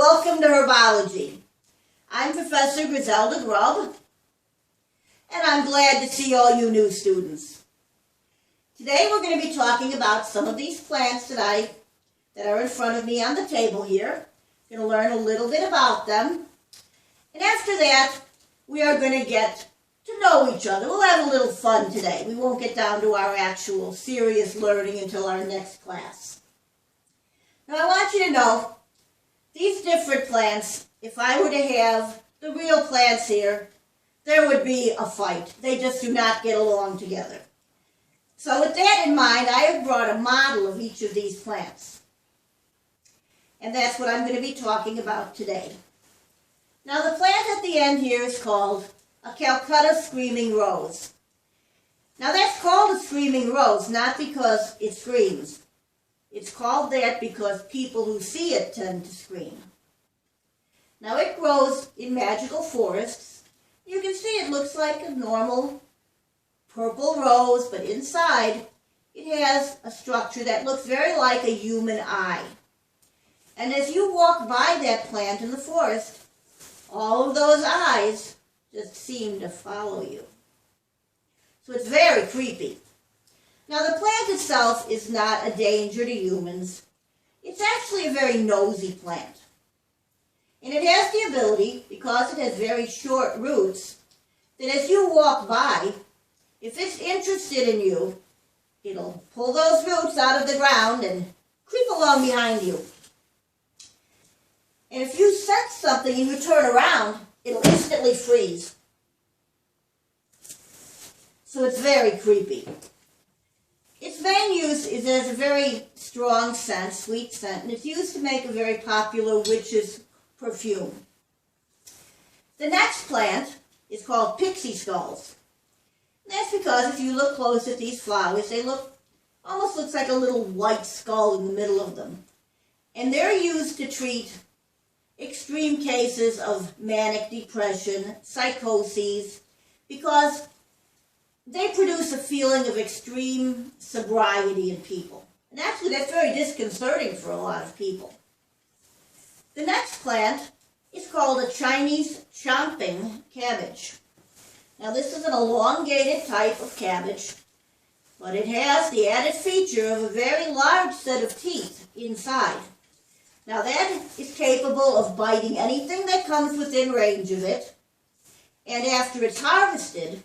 welcome to Herbology. I'm Professor Griselda Grubb, and I'm glad to see all you new students. Today we're going to be talking about some of these plants that are in front of me on the table here. We're going to learn a little bit about them, and after that we are going to get to know each other. We'll have a little fun today. We won't get down to our actual serious learning until our next class. Now I want you to know, these different plants, if I were to have the real plants here, there would be a fight. They just do not get along together. So with that in mind, I have brought a model of each of these plants. And that's what I'm going to be talking about today. Now the plant at the end here is called a Calcutta Screaming Rose. Now that's called a screaming rose, not because it screams. It's called that because people who see it tend to scream. Now it grows in magical forests. You can see it looks like a normal purple rose, but inside it has a structure that looks very like a human eye. And as you walk by that plant in the forest, all of those eyes just seem to follow you. So it's very creepy. Now the plant itself is not a danger to humans. It's actually a very nosy plant. And it has the ability, because it has very short roots, that as you walk by, if it's interested in you, it'll pull those roots out of the ground and creep along behind you. And if you sense something and you turn around, it'll instantly freeze. So it's very creepy. Its main use is as a very strong scent, sweet scent, and it's used to make a very popular witch's perfume. The next plant is called pixie skulls. And that's because if you look close at these flowers, they almost looks like a little white skull in the middle of them. And they're used to treat extreme cases of manic depression, psychoses, because they produce a feeling of extreme sobriety in people. And actually that's very disconcerting for a lot of people. The next plant is called a Chinese chomping cabbage. Now this is an elongated type of cabbage, but it has the added feature of a very large set of teeth inside. Now that is capable of biting anything that comes within range of it, and after it's harvested,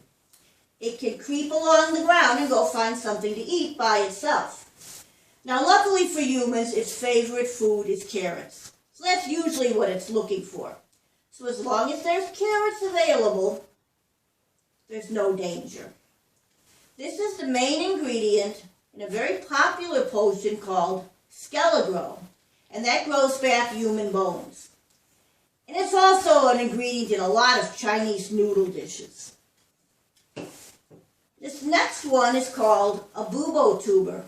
it can creep along the ground and go find something to eat by itself. Now luckily for humans, its favorite food is carrots. So that's usually what it's looking for. So as long as there's carrots available, there's no danger. This is the main ingredient in a very popular potion called Skelegro, and that grows back human bones. And it's also an ingredient in a lot of Chinese noodle dishes. This next one is called a bubo tuber.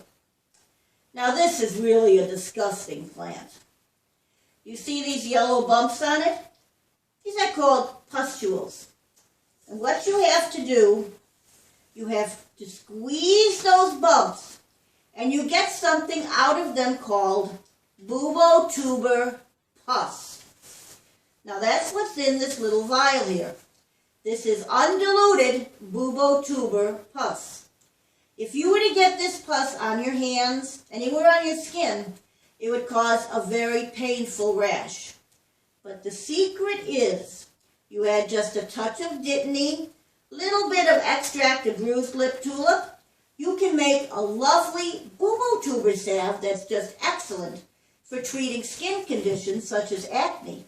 Now this is really a disgusting plant. You see these yellow bumps on it? These are called pustules. And what you have to do, you have to squeeze those bumps, and you get something out of them called bubo tuber pus. Now that's what's in this little vial here. This is undiluted bubo tuber pus. If you were to get this pus on your hands, anywhere on your skin, it would cause a very painful rash. But the secret is, you add just a touch of dittany, little bit of extract of bruised lip tulip, you can make a lovely bubo tuber salve that's just excellent for treating skin conditions such as acne.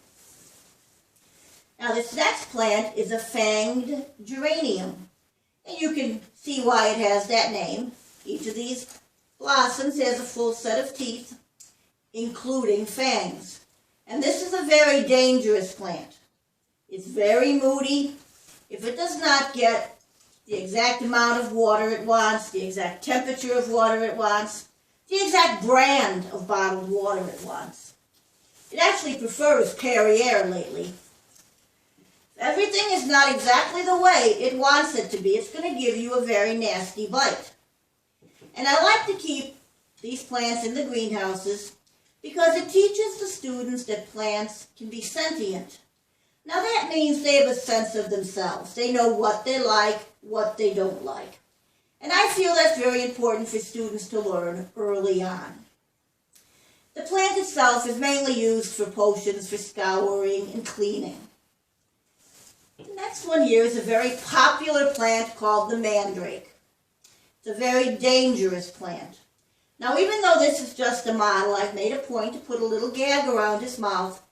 Now this next plant is a fanged geranium, and you can see why it has that name. Each of these blossoms has a full set of teeth, including fangs. And this is a very dangerous plant. It's very moody. If it does not get the exact amount of water it wants, the exact temperature of water it wants, the exact brand of bottled water it wants. It actually prefers Perrier lately. Everything is not exactly the way it wants it to be. It's going to give you a very nasty bite. And I like to keep these plants in the greenhouses because it teaches the students that plants can be sentient. Now that means they have a sense of themselves. They know what they like, what they don't like. And I feel that's very important for students to learn early on. The plant itself is mainly used for potions, for scouring and cleaning. The next one here is a very popular plant called the mandrake. It's a very dangerous plant. Now, even though this is just a model, I've made a point to put a little gag around his mouth,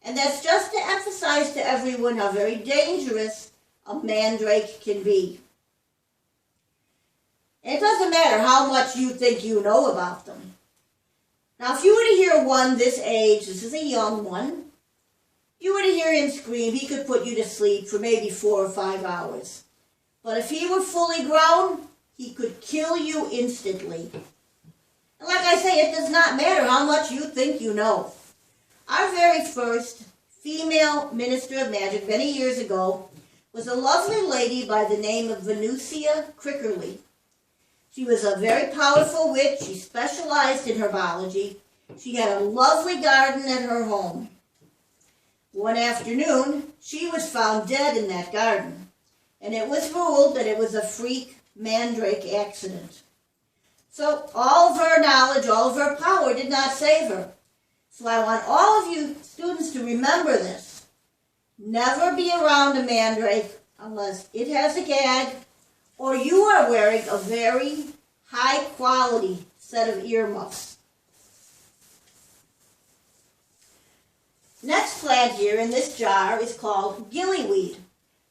and that's just to emphasize to everyone how very dangerous a mandrake can be. And it doesn't matter how much you think you know about them. Now, if you were to hear one this age, this is a young one, if you were to hear him scream, he could put you to sleep for maybe 4 or 5 hours. But if he were fully grown, he could kill you instantly. And like I say, it does not matter how much you think you know. Our very first female minister of magic many years ago was a lovely lady by the name of Venusia Crickerly. She was a very powerful witch. She specialized in herbology. She had a lovely garden at her home. One afternoon, she was found dead in that garden, and it was ruled that it was a freak mandrake accident. So all of her knowledge, all of her power did not save her. So I want all of you students to remember this. Never be around a mandrake unless it has a gag or you are wearing a very high quality set of earmuffs. Next plant here in this jar is called gillyweed.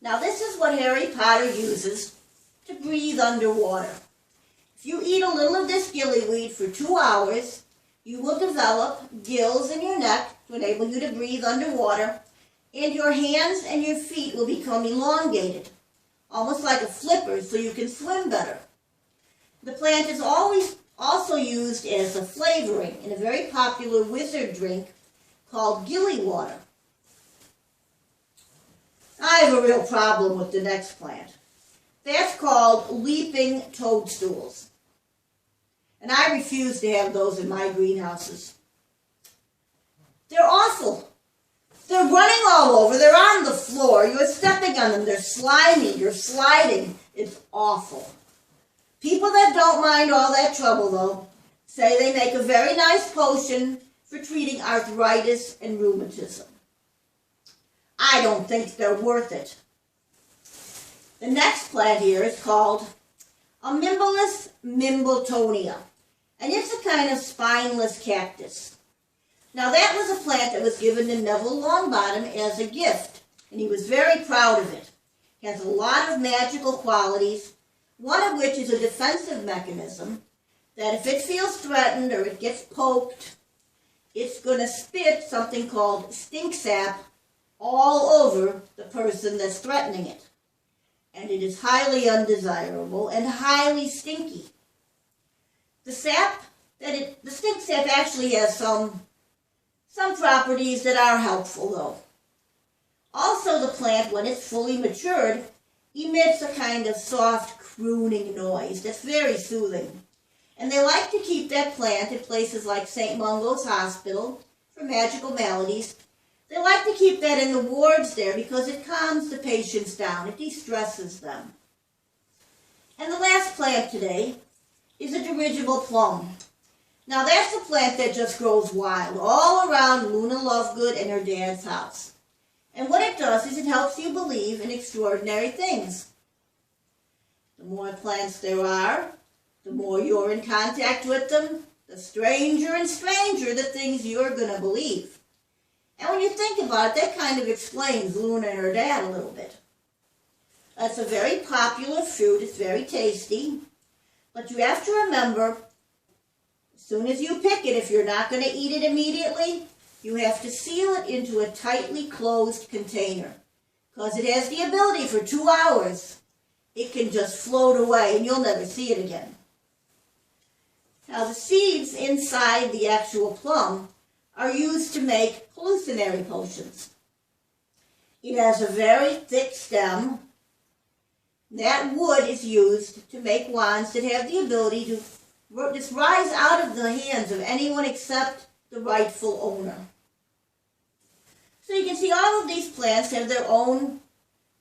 Now this is what Harry Potter uses to breathe underwater. If you eat a little of this gillyweed for 2 hours, you will develop gills in your neck to enable you to breathe underwater, and your hands and your feet will become elongated, almost like a flipper, so you can swim better. The plant is always also used as a flavoring in a very popular wizard drink called gilly water. I have a real problem with the next plant. That's called leaping toadstools. And I refuse to have those in my greenhouses. They're awful. They're running all over. They're on the floor. You're stepping on them. They're slimy. You're sliding. It's awful. People that don't mind all that trouble, though, say they make a very nice potion for treating arthritis and rheumatism. I don't think they're worth it. The next plant here is called Amimbulus mimbletonia, and it's a kind of spineless cactus. Now that was a plant that was given to Neville Longbottom as a gift, and he was very proud of it. It has a lot of magical qualities, one of which is a defensive mechanism that if it feels threatened or it gets poked, it's going to spit something called stink sap all over the person that's threatening it. And it is highly undesirable and highly stinky. The stink sap actually has some properties that are helpful, though. Also, the plant, when it's fully matured, emits a kind of soft crooning noise that's very soothing. And they like to keep that plant in places like St. Mungo's Hospital for magical maladies. They like to keep that in the wards there because it calms the patients down. It de-stresses them. And the last plant today is a dirigible plum. Now that's a plant that just grows wild all around Luna Lovegood and her dad's house. And what it does is it helps you believe in extraordinary things. The more plants there are, the more you're in contact with them, the stranger and stranger the things you're going to believe. And when you think about it, that kind of explains Luna and her dad a little bit. That's a very popular fruit. It's very tasty. But you have to remember, as soon as you pick it, if you're not going to eat it immediately, you have to seal it into a tightly closed container. Because it has the ability for 2 hours, it can just float away and you'll never see it again. Now the seeds inside the actual plum are used to make hallucinatory potions. It has a very thick stem. That wood is used to make wands that have the ability to just rise out of the hands of anyone except the rightful owner. So you can see all of these plants have their own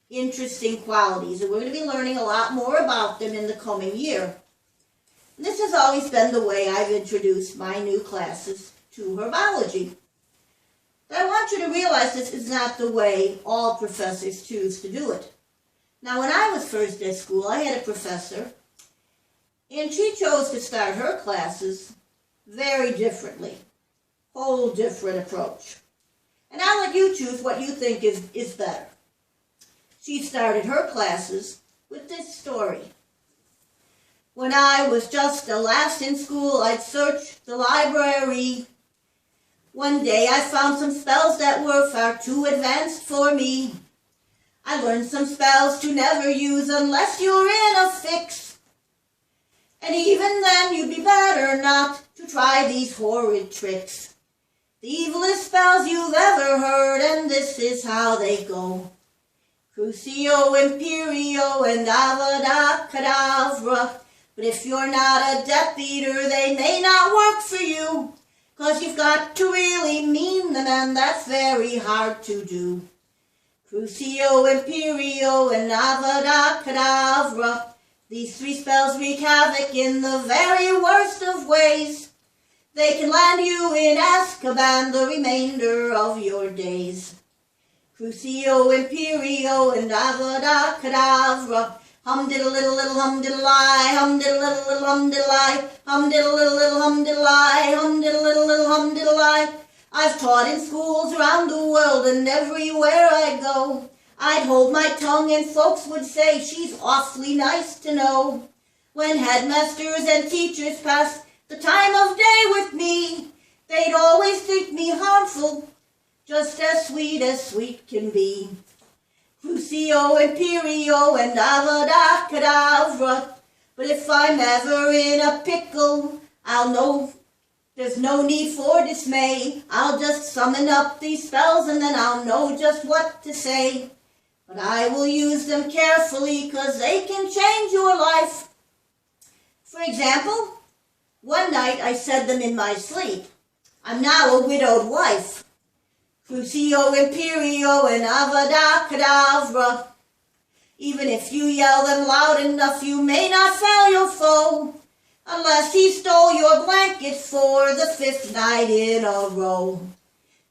interesting qualities, and we're going to be learning a lot more about them in the coming year. And this has always been the way I've introduced my new classes to herbology. But I want you to realize this is not the way all professors choose to do it. Now, when I was first at school, I had a professor, and she chose to start her classes very differently. Whole different approach. And I'll let you choose what you think is better. She started her classes with this story. When I was just a lass in school, I'd search the library. One day I found some spells that were far too advanced for me. I learned some spells to never use unless you're in a fix. And even then you'd be better not to try these horrid tricks. The evilest spells you've ever heard, and this is how they go. Crucio, Imperio, and Avada Kedavra. But if you're not a Death Eater, they may not work for you, 'cause you've got to really mean them, and that's very hard to do. Crucio, Imperio, and Avada Kedavra. These three spells wreak havoc in the very worst of ways. They can land you in Azkaban the remainder of your days. Crucio, Imperio, and Avada Kedavra. Hum-diddle-little-little hum-diddle-lie, hum-diddle-little-little hum-diddle-lie, hum-diddle-little-little hum-diddle-lie, hum-diddle-little-little hum-diddle-lie. I've taught in schools around the world, and everywhere I go, I'd hold my tongue and folks would say, she's awfully nice to know. When headmasters and teachers passed the time of day with me, they'd always think me harmful, just as sweet can be. Crucio, Imperio, and Avada Kedavra. But if I'm ever in a pickle, I'll know there's no need for dismay. I'll just summon up these spells and then I'll know just what to say. But I will use them carefully, 'cause they can change your life. For example, one night I said them in my sleep. I'm now a widowed wife. Crucio, Imperio, and Avada Kedavra. Even if you yell them loud enough, you may not fail your foe, unless he stole your blanket for the 5th night in a row.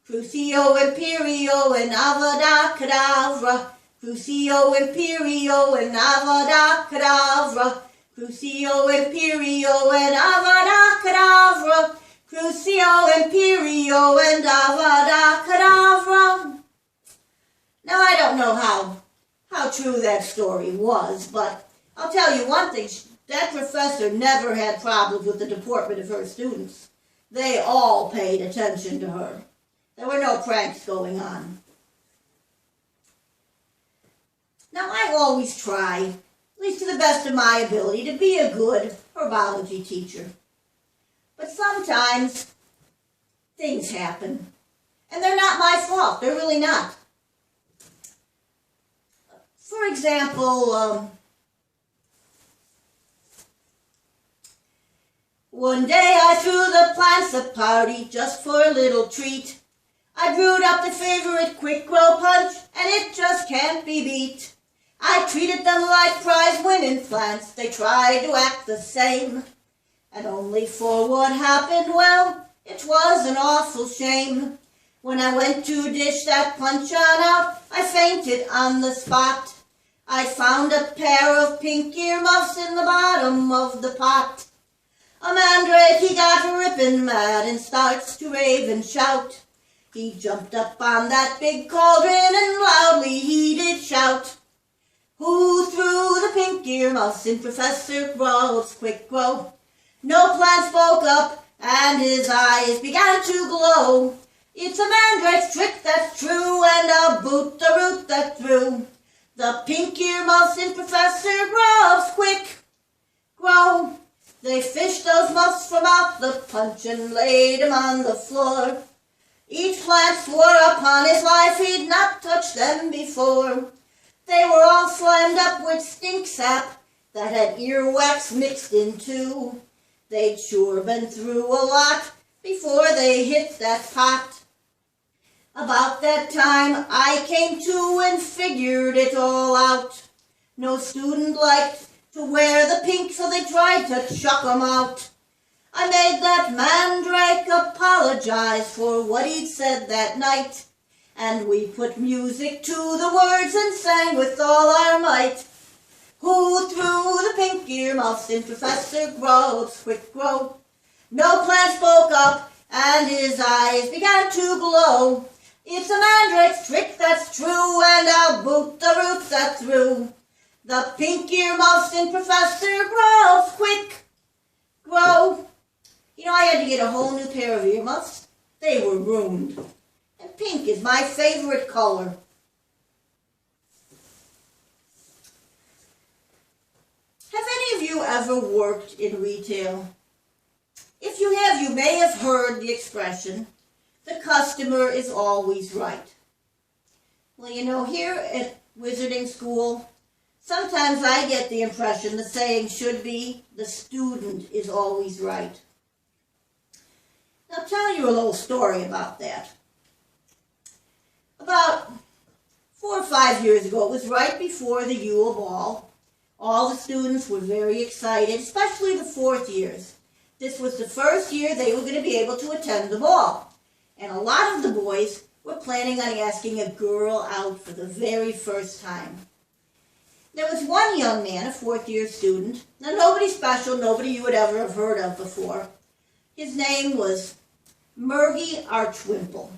Crucio, Imperio, and Avada Kedavra. Crucio, Imperio, and Avada Kedavra. Crucio, Imperio, and Avada Kedavra. Crucio, Imperio, and Avada Kedavra. Now, I don't know how true that story was, but I'll tell you one thing. That professor never had problems with the deportment of her students. They all paid attention to her. There were no pranks going on. Now, I always try, at least to the best of my ability, to be a good herbology teacher. But sometimes things happen, and they're not my fault. They're really not. For example, one day I threw the plants a party just for a little treat. I brewed up the favorite quick grow punch, and it just can't be beat. I treated them like prize-winning plants. They tried to act the same. And only for what happened, well, it was an awful shame. When I went to dish that punch on out, I fainted on the spot. I found a pair of pink earmuffs in the bottom of the pot. A mandrake, he got rippin' mad and starts to rave and shout. He jumped up on that big cauldron and loudly he did shout. Who threw the pink earmuffs in Professor Grubb's quick grow? No plant spoke up, and his eyes began to glow. It's a mandrake's trick, that's true, and a boot the root that threw the pink earmuffs in Professor Grubb's quick grow. They fished those muffs from out the punch and laid 'em on the floor. Each plant swore upon his life he'd not touched them before. They were all slammed up with stink sap that had earwax mixed in too. They'd sure been through a lot before they hit that pot. About that time I came to and figured it all out. No student liked to wear the pink, so they tried to chuck 'em out. I made that mandrake apologize for what he'd said that night, and we put music to the words and sang with all our might. Who threw the pink earmuffs in Professor Grubb's quick grow? No plant spoke up, and his eyes began to glow. It's a mandrake's trick, that's true, and I'll boot the roots that threw the pink earmuffs in Professor Grubb's quick grow. You know, I had to get a whole new pair of earmuffs. They were ruined. And pink is my favorite color. Have any of you ever worked in retail? If you have, you may have heard the expression, the customer is always right. Well, you know, here at Wizarding School, sometimes I get the impression the saying should be, the student is always right. I'll tell you a little story about that. About 4 or 5 years ago, it was right before the Yule Ball. All the students were very excited, especially the 4th years. This was the first year they were going to be able to attend the ball. And a lot of the boys were planning on asking a girl out for the very first time. There was one young man, a 4th year student, now nobody special, nobody you would ever have heard of before. His name was Murgy Archwimple.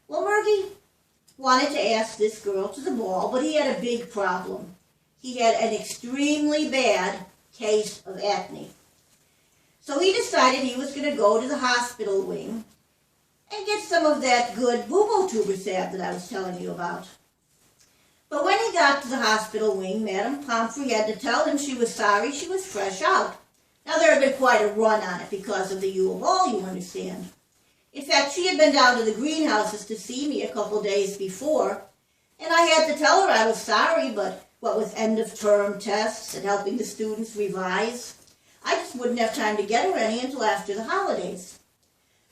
Well, Murgy wanted to ask this girl to the ball, but he had a big problem. He had an extremely bad case of acne. So he decided he was going to go to the hospital wing and get some of that good bubo tuber salve that I was telling you about. But when he got to the hospital wing, Madame Pomfrey had to tell him she was sorry she was fresh out. Now, there had been quite a run on it because of the Yule Ball, you understand. In fact, she had been down to the greenhouses to see me a couple days before, and I had to tell her I was sorry, but what with end-of-term tests and helping the students revise, I just wouldn't have time to get her any until after the holidays.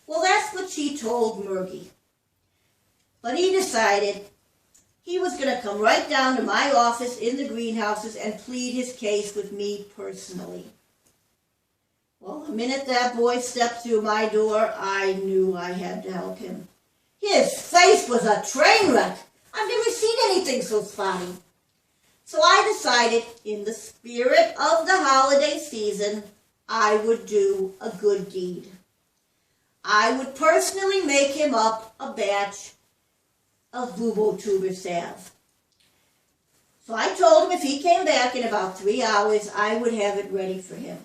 Well, that's what she told Murgy. But he decided he was going to come right down to my office in the greenhouses and plead his case with me personally. Well, the minute that boy stepped through my door, I knew I had to help him. His face was a train wreck. I've never seen anything so spotty. So I decided, in the spirit of the holiday season, I would do a good deed. I would personally make him up a batch of bubo tuber salve. So I told him if he came back in about 3 hours, I would have it ready for him.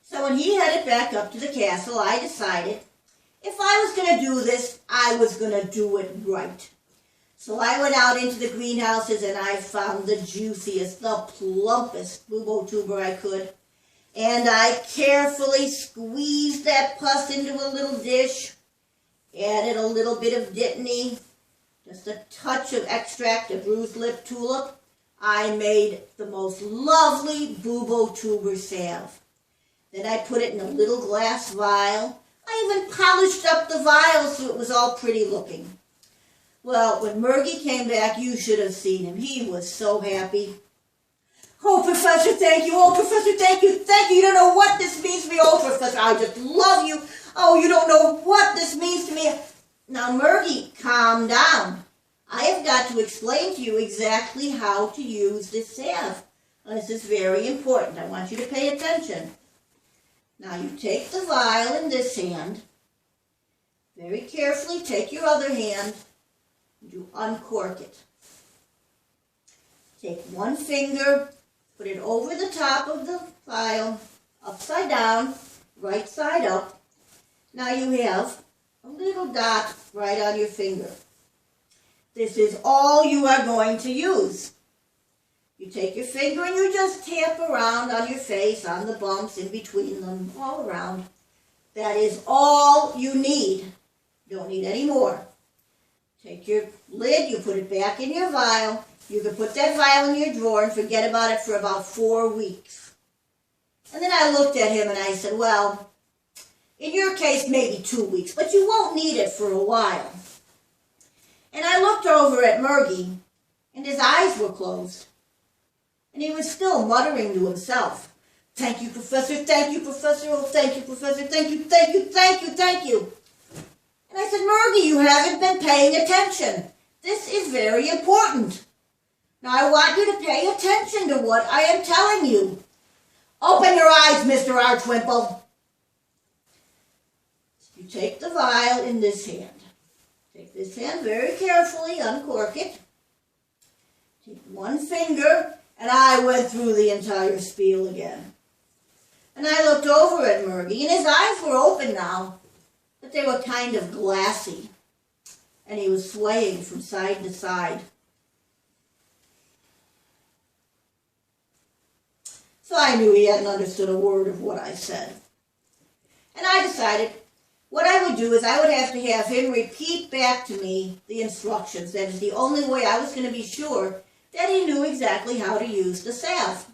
So when he headed back up to the castle, I decided if I was going to do this, I was going to do it right. So I went out into the greenhouses and I found the juiciest, the plumpest bubo tuber I could. And I carefully squeezed that pus into a little dish, added a little bit of dittany, just a touch of extract of bruised lip tulip. I made the most lovely bubo tuber salve. Then I put it in a little glass vial. I even polished up the vial so it was all pretty looking. Well, when Murgy came back, you should have seen him. He was so happy. Oh, Professor, thank you. Oh, Professor, thank you. Thank you. You don't know what this means to me. Oh, Professor, I just love you. Oh, you don't know what this means to me. Now, Murgy, calm down. I have got to explain to you exactly how to use this salve. This is very important. I want you to pay attention. Now, you take the vial in this hand. Very carefully take your other hand. You uncork it. Take one finger, put it over the top of the vial, upside down, right side up. Now you have a little dot right on your finger. This is all you are going to use. You take your finger and you just tap around on your face, on the bumps, in between them, all around. That is all you need. You don't need any more. Take your lid, you put it back in your vial. You can put that vial in your drawer and forget about it for about 4 weeks. And then I looked at him and I said, well, In your case, maybe 2 weeks, but you won't need it for a while. And I looked over at Murgy, and his eyes were closed. And he was still muttering to himself, "Thank you, Professor, thank you, Professor, oh, thank you, Professor, thank you, thank you, thank you, thank you." And I said, "Murgy, you haven't been paying attention. This is very important. Now I want you to pay attention to what I am telling you. Open your eyes, Mr. Archwimple." You take the vial in this hand. Take this hand very carefully, uncork it. Take one finger, and I went through the entire spiel again. And I looked over at Murgy, and his eyes were open now, but they were kind of glassy. And he was swaying from side to side. So I knew he hadn't understood a word of what I said. And I decided what I would do is I would have to have him repeat back to me the instructions. That is the only way I was going to be sure that he knew exactly how to use the salve.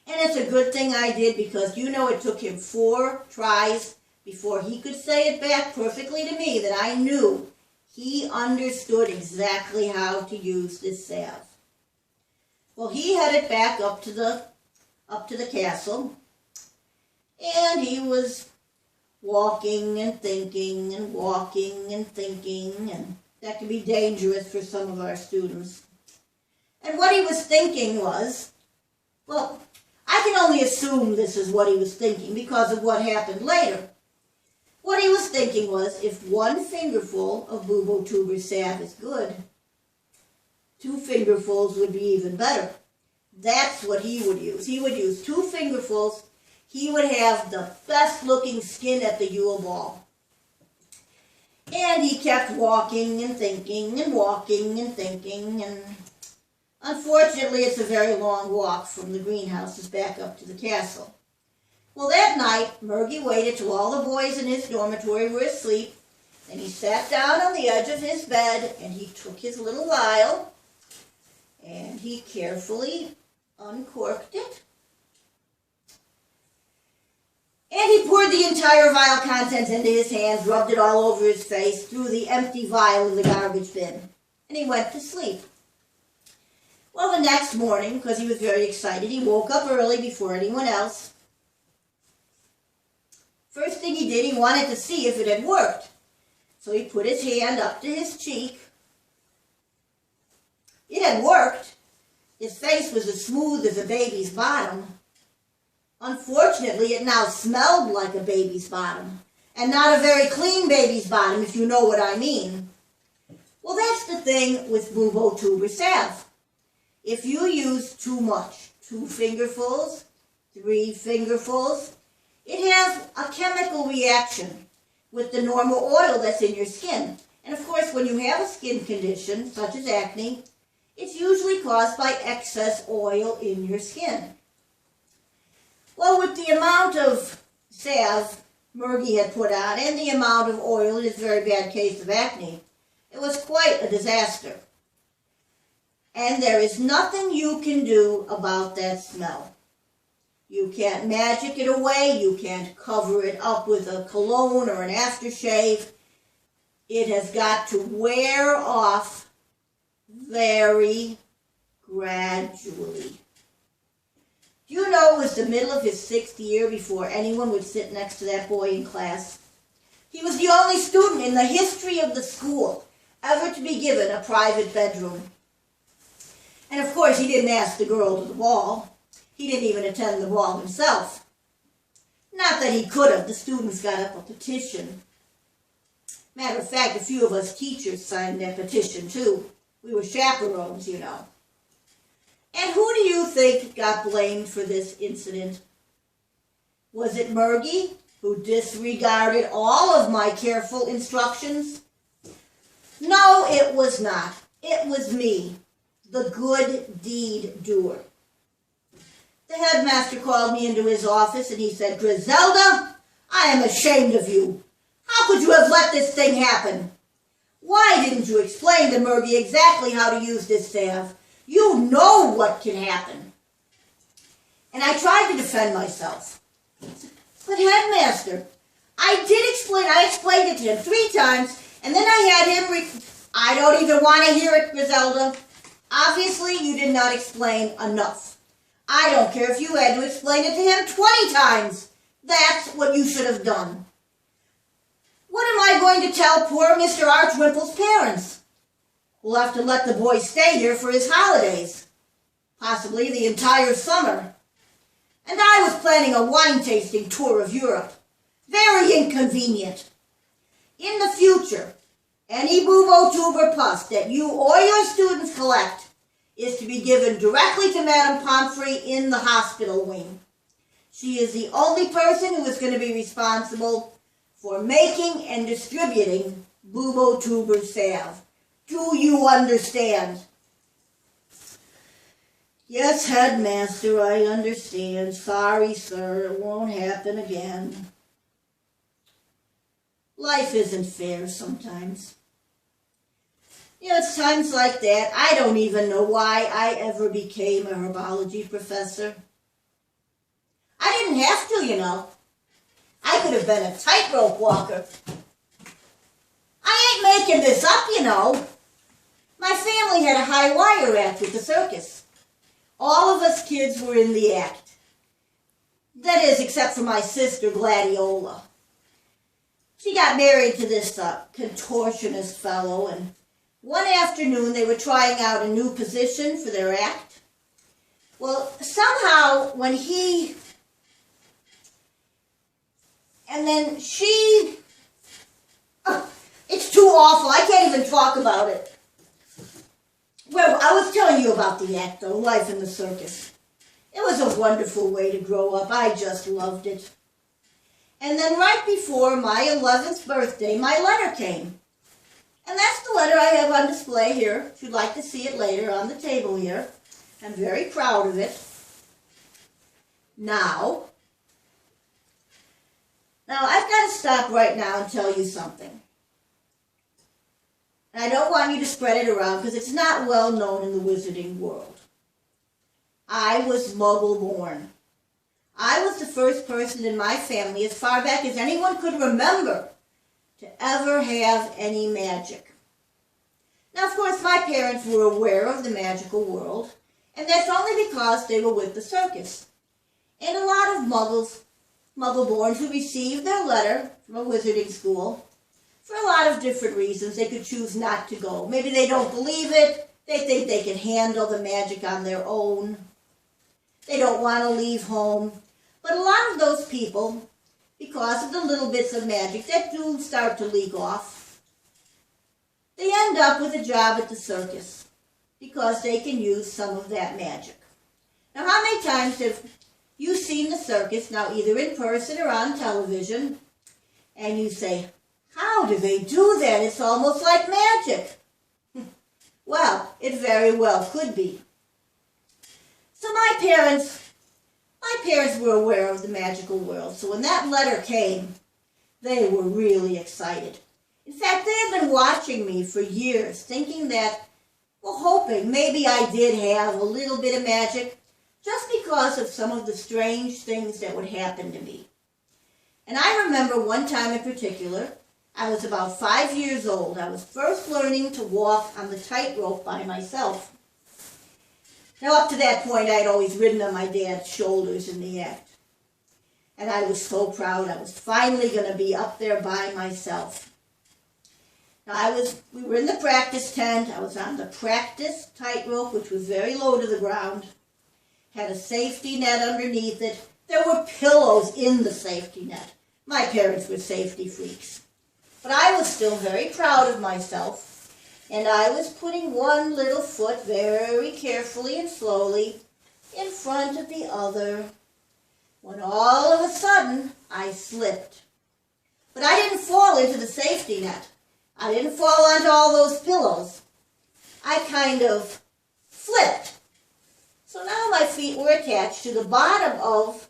And it's a good thing I did, because you know it took him 4 tries before he could say it back perfectly to me that I knew he understood exactly how to use this salve. Well, he headed back up to the castle, and he was walking and thinking and walking and thinking, and that can be dangerous for some of our students. And what he was thinking was, well, I can only assume this is what he was thinking because of what happened later. What he was thinking was, if 1 fingerful of bubotuber salve is good, 2 fingerfuls would be even better. That's what he would use. He would use 2 fingerfuls. He would have the best looking skin at the Yule Ball. And he kept walking and thinking and walking and thinking, and unfortunately it's a very long walk from the greenhouses back up to the castle. Well, that night, Murgy waited till all the boys in his dormitory were asleep, and he sat down on the edge of his bed, and he took his little vial, and he carefully uncorked it. And he poured the entire vial contents into his hands, rubbed it all over his face, threw the empty vial in the garbage bin, and he went to sleep. Well, the next morning, because he was very excited, he woke up early before anyone else. First thing he did, he wanted to see if it had worked. So he put his hand up to his cheek. It had worked. His face was as smooth as a baby's bottom. Unfortunately, it now smelled like a baby's bottom, and not a very clean baby's bottom, if you know what I mean. Well, that's the thing with bubotuber salve. If you use too much, 2 fingerfuls, 3 fingerfuls, it has a chemical reaction with the normal oil that's in your skin. And of course, when you have a skin condition, such as acne, it's usually caused by excess oil in your skin. Well, with the amount of salve Murgy had put on and the amount of oil in his very bad case of acne, it was quite a disaster. And there is nothing you can do about that smell. You can't magic it away. You can't cover it up with a cologne or an aftershave. It has got to wear off very gradually. Do you know it was the middle of his 6th year before anyone would sit next to that boy in class? He was the only student in the history of the school ever to be given a private bedroom. And of course, he didn't ask the girl to the ball. He didn't even attend the ball himself. Not that he could have. The students got up a petition. Matter of fact, a few of us teachers signed that petition too. We were chaperones, you know. And who do you think got blamed for this incident? Was it Murgy, who disregarded all of my careful instructions? No, it was not. It was me, the good deed doer. The headmaster called me into his office and he said, "Griselda, I am ashamed of you. How could you have let this thing happen? Why didn't you explain to Murgy exactly how to use this salve? You know what can happen." And I tried to defend myself. "But headmaster, I explained it to him 3 times, and then I had him, I don't even want to hear it, Griselda. Obviously, you did not explain enough. I don't care if you had to explain it to him 20 times. That's what you should have done. What am I going to tell poor Mr. Archwimple's parents? We'll have to let the boy stay here for his holidays, possibly the entire summer. And I was planning a wine-tasting tour of Europe. Very inconvenient. In the future, any bubo-tuber pus that you or your students collect is to be given directly to Madame Pomfrey in the hospital wing. She is the only person who is going to be responsible for making and distributing bubo-tuber salve. Do you understand? Yes, headmaster, I understand. Sorry, sir, it won't happen again. Life isn't fair sometimes. You know, it's times like that I don't even know why I ever became a herbology professor. I didn't have to, you know. I could have been a tightrope walker. I ain't making this up, you know. My family had a high wire act with the circus. All of us kids were in the act. That is, except for my sister, Gladiola. She got married to this contortionist fellow, and one afternoon they were trying out a new position for their act. Well, somehow when he... And then she... Oh, it's too awful. I can't even talk about it. Well, I was telling you about the act, though, Life in the Circus. It was a wonderful way to grow up. I just loved it. And then right before my 11th birthday, my letter came. And that's the letter I have on display here. If you'd like to see it later on the table here. I'm very proud of it. Now, I've got to stop right now and tell you something. And I don't want you to spread it around because it's not well known in the wizarding world. I was Muggle born. I was the first person in my family, as far back as anyone could remember, to ever have any magic. Now, of course, my parents were aware of the magical world, and that's only because they were with the circus. And a lot of Muggle-borns who received their letter from a wizarding school, for a lot of different reasons, they could choose not to go. Maybe they don't believe it. They think they can handle the magic on their own. They don't want to leave home. But a lot of those people, because of the little bits of magic that do start to leak off, they end up with a job at the circus because they can use some of that magic. Now, how many times have you seen the circus, now either in person or on television, and you say, how do they do that? It's almost like magic. Well, it very well could be. So my parents were aware of the magical world, so when that letter came, they were really excited. In fact, they had been watching me for years, thinking that, well, hoping maybe I did have a little bit of magic, just because of some of the strange things that would happen to me. And I remember one time in particular, I was about 5 years old. I was first learning to walk on the tightrope by myself. Now, up to that point, I had always ridden on my dad's shoulders in the act. And I was so proud. I was finally going to be up there by myself. Now, we were in the practice tent. I was on the practice tightrope, which was very low to the ground. Had a safety net underneath it. There were pillows in the safety net. My parents were safety freaks. But I was still very proud of myself. And I was putting one little foot very carefully and slowly in front of the other, when all of a sudden I slipped. But I didn't fall into the safety net. I didn't fall onto all those pillows. I kind of flipped. So now my feet were attached to the bottom of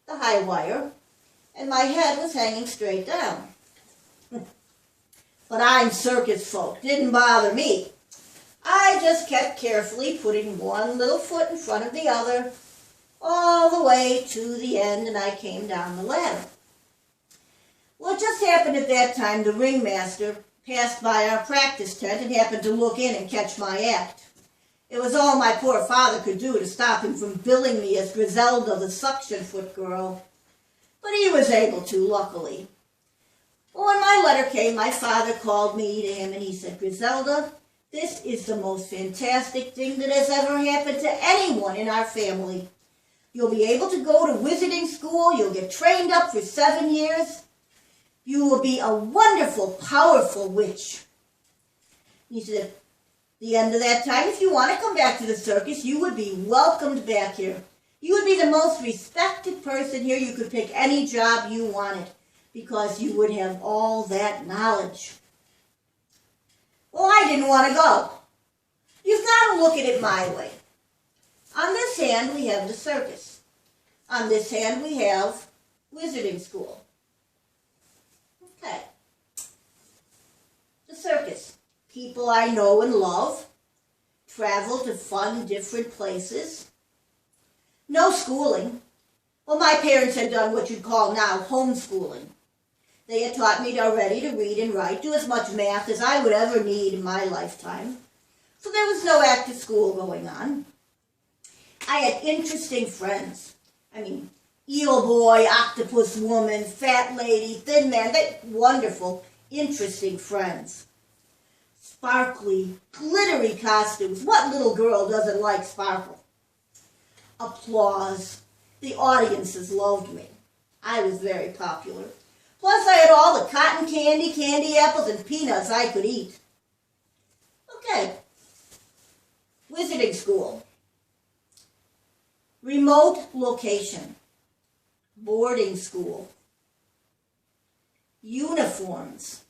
the high wire, and my head was hanging straight down. But I'm circus folk. Didn't bother me. I just kept carefully putting one little foot in front of the other all the way to the end, and I came down the ladder. Well, it just happened at that time the ringmaster passed by our practice tent and happened to look in and catch my act. It was all my poor father could do to stop him from billing me as Griselda the suction foot girl. But he was able to, luckily. Well, when my letter came, my father called me to him and he said, "Griselda, this is the most fantastic thing that has ever happened to anyone in our family. You'll be able to go to wizarding school. You'll get trained up for 7 years. You will be a wonderful, powerful witch." He said, "At the end of that time, if you want to come back to the circus, you would be welcomed back here. You would be the most respected person here. You could pick any job you wanted because you would have all that knowledge." Well, I didn't want to go. You've got to look at it my way. On this hand, we have the circus. On this hand, we have wizarding school. Okay. The circus. People I know and love. Travel to fun, different places. No schooling. Well, my parents had done what you'd call now homeschooling. They had taught me already to read and write, do as much math as I would ever need in my lifetime. So there was no active school going on. I had interesting friends. Eel boy, octopus woman, fat lady, thin man. They wonderful, interesting friends. Sparkly, glittery costumes. What little girl doesn't like sparkle? Applause. The audiences loved me. I was very popular. Plus I had all the cotton candy, candy apples, and peanuts I could eat. Okay. Wizarding school. Remote location. Boarding school. Uniforms.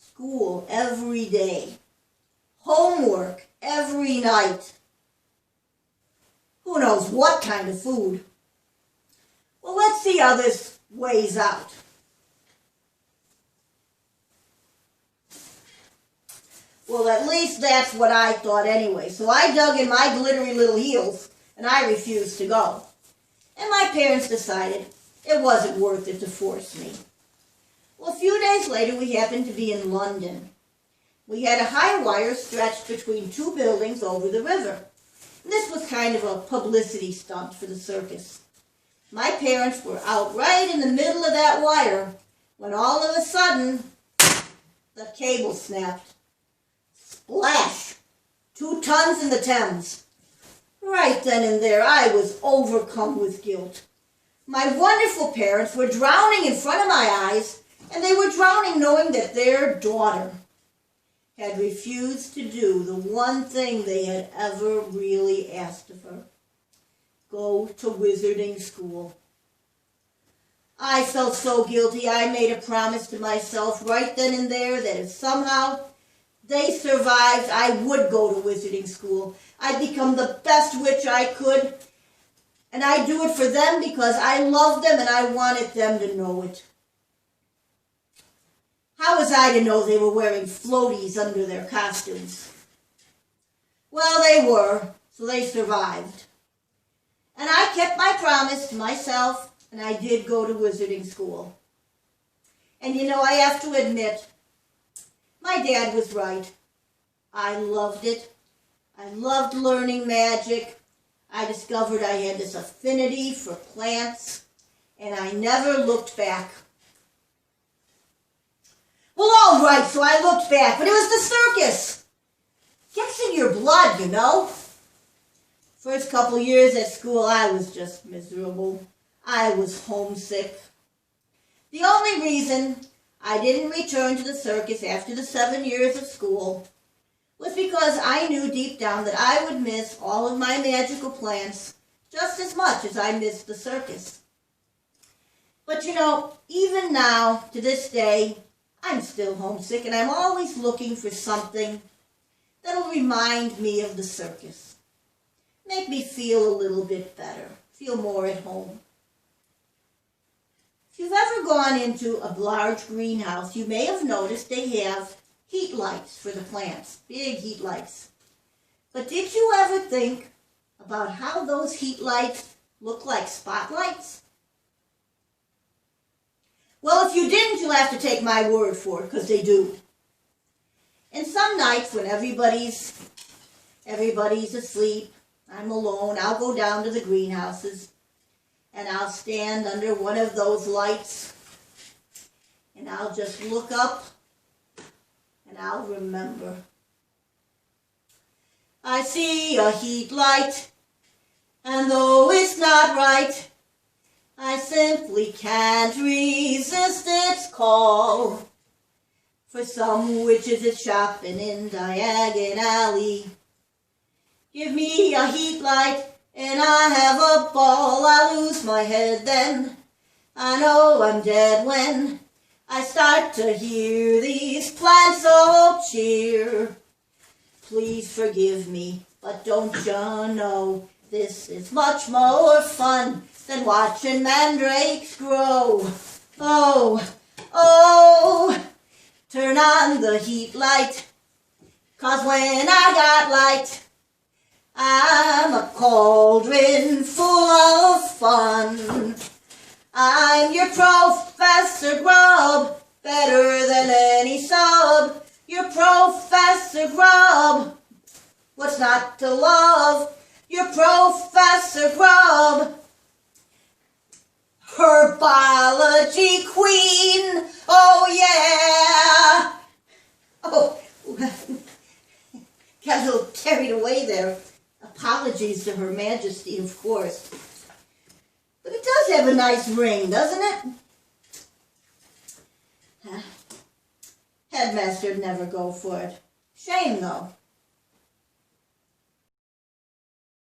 School every day. Homework every night. Who knows what kind of food? Well, let's see how this weighs out. Well, at least that's what I thought anyway. So I dug in my glittery little heels and I refused to go. And my parents decided it wasn't worth it to force me. Well, a few days later, we happened to be in London. We had a high wire stretched between two buildings over the river. And this was kind of a publicity stunt for the circus. My parents were out right in the middle of that wire when all of a sudden, the cable snapped. Splash! 2 tons in the Thames. Right then and there, I was overcome with guilt. My wonderful parents were drowning in front of my eyes, and they were drowning knowing that their daughter had refused to do the one thing they had ever really asked of her. Go to wizarding school. I felt so guilty, I made a promise to myself right then and there that if somehow they survived, I would go to wizarding school. I'd become the best witch I could, and I'd do it for them because I loved them and I wanted them to know it. How was I to know they were wearing floaties under their costumes? Well, they were, so they survived. And I kept my promise to myself, and I did go to wizarding school. And I have to admit, my dad was right. I loved it. I loved learning magic. I discovered I had this affinity for plants, and I never looked back. Well, all right, so I looked back, but it was the circus. Gets in your blood, First couple years at school, I was just miserable. I was homesick. The only reason I didn't return to the circus after the 7 years of school was because I knew deep down that I would miss all of my magical plants just as much as I missed the circus. But even now, to this day, I'm still homesick and I'm always looking for something that'll remind me of the circus. Make me feel a little bit better, feel more at home. If you've ever gone into a large greenhouse, you may have noticed they have heat lights for the plants, big heat lights. But did you ever think about how those heat lights look like spotlights? Well, if you didn't, you'll have to take my word for it, because they do. And some nights when everybody's asleep, I'm alone, I'll go down to the greenhouses and I'll stand under one of those lights and I'll just look up and I'll remember. I see a heat light, and though it's not right, I simply can't resist its call. For some witches it's shopping in Diagon Alley. Give me a heat light and I have a ball. I lose my head then. I know I'm dead when I start to hear these plants all cheer. Please forgive me, but don't you know this is much more fun than watching mandrakes grow. Oh, oh, turn on the heat light, 'cause when I got light, I'm a cauldron full of fun. I'm your Professor Grubb, better than any sub. Your Professor Grubb, what's not to love? Your Professor Grubb, Herbology Queen, oh yeah! Oh, got a little carried away there. Apologies to Her Majesty, of course. But it does have a nice ring, doesn't it? Headmaster'd never go for it. Shame, though.